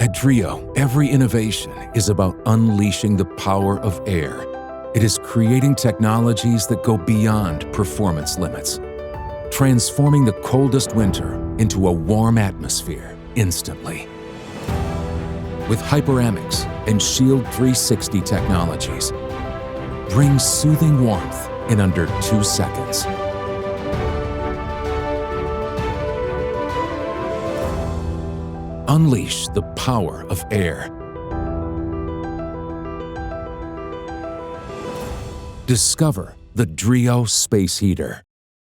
At Dreo, every innovation is about unleashing the power of air. It is creating technologies that go beyond performance limits, transforming the coldest winter into a warm atmosphere instantly. With Hyperemics and Shield360 technologies, bring soothing warmth in under 2 seconds. Unleash the power of air. Discover the Dreo Space Heater.